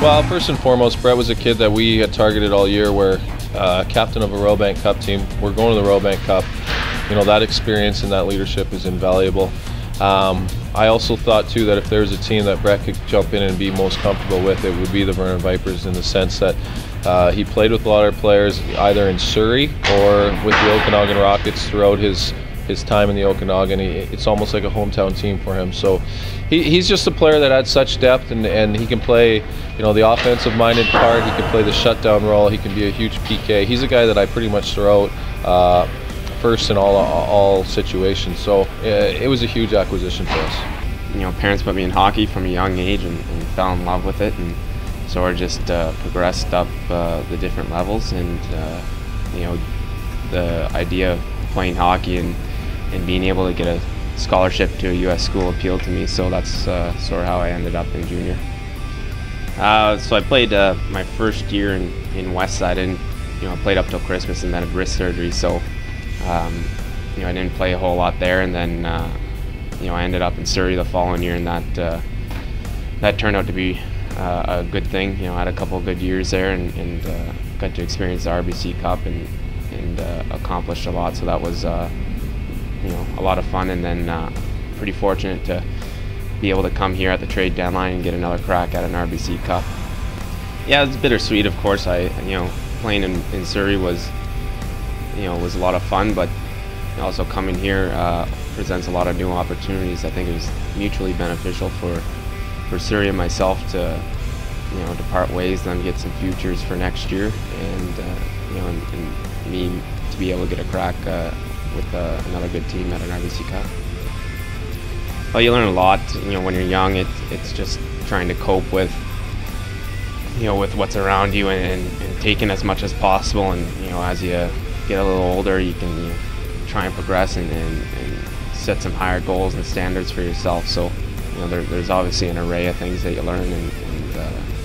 Well, first and foremost, Brett was a kid that we had targeted all year. We're captain of a Robank Cup team. We're going to the Robank Cup. You know, that experience and that leadership is invaluable. I also thought too that if there was a team that Brett could jump in and be most comfortable with, it would be the Vernon Vipers, in the sense that he played with a lot of players either in Surrey or with the Okanagan Rockets throughout his time in the Okanagan. It's almost like a hometown team for him. So he's just a player that adds such depth, and he can play, you know, the offensive-minded part. He can play the shutdown role. He can be a huge PK. He's a guy that I pretty much throw out first in all situations. So it was a huge acquisition for us. You know, parents put me in hockey from a young age and fell in love with it, and so I just progressed up the different levels, and you know, the idea of playing hockey and being able to get a scholarship to a U.S. school appealed to me, so that's sort of how I ended up in junior. So I played my first year in Westside, and I played up till Christmas, and then had wrist surgery, so I didn't play a whole lot there, and then I ended up in Surrey the following year, and that turned out to be a good thing. I had a couple of good years there, and got to experience the RBC Cup and accomplished a lot, so that was a lot of fun, and then pretty fortunate to be able to come here at the trade deadline and get another crack at an RBC Cup. Yeah, it's bittersweet, of course. Playing in Surrey was a lot of fun, but also coming here presents a lot of new opportunities. I think it was mutually beneficial for Surrey and myself to part ways, then get some futures for next year, and and me to be able to get a crack with another good team at an RBC Cup. Well, you learn a lot. When you're young, it's just trying to cope with with what's around you, and taking as much as possible. And as you get a little older, you can try and progress and set some higher goals and standards for yourself. So there's obviously an array of things that you learn, and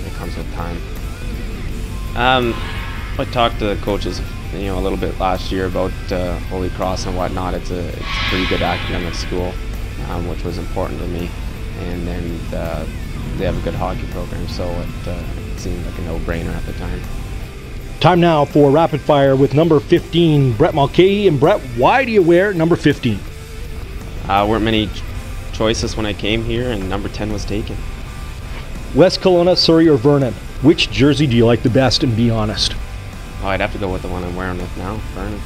it comes with time. I talked to the coaches a little bit last year about Holy Cross and whatnot. It's a pretty good academic school, which was important to me, and then they have a good hockey program, so it seemed like a no-brainer at the time. Time now for Rapid Fire with number 15, Brett Mulcahy. And Brett, why do you wear number 15? Weren't many choices when I came here, and number 10 was taken. West Kelowna, Surrey, or Vernon? Which jersey do you like the best, and be honest? Oh, I'd have to go with the one I'm wearing with now, Vernon.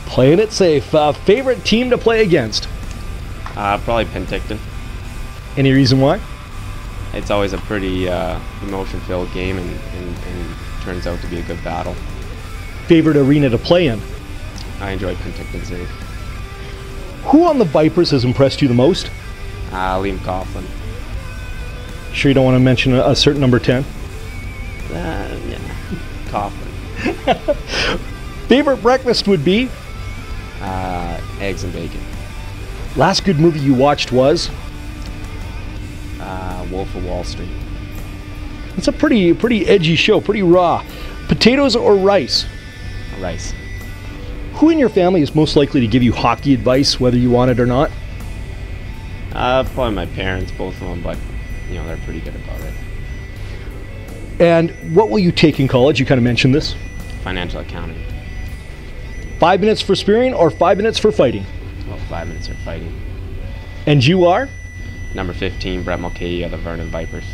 Playing it safe. Favorite team to play against? Probably Penticton. Any reason why? It's always a pretty emotion-filled game, and turns out to be a good battle. Favorite arena to play in? I enjoy Penticton City. Who on the Vipers has impressed you the most? Liam Coughlin. Sure you don't want to mention a certain number 10? Yeah, Coughlin. Favorite breakfast would be? Eggs and bacon. Last good movie you watched was? Wolf of Wall Street. It's a pretty edgy show, pretty raw. Potatoes or rice? Rice. Who in your family is most likely to give you hockey advice, whether you want it or not? Probably my parents, both of them, but they're pretty good about it. And what will you take in college? You kind of mentioned this. Financial accounting. 5 minutes for spearing or 5 minutes for fighting? Well, 5 minutes for fighting. And you are? Number 15, Brett Mulcahy of the Vernon Vipers.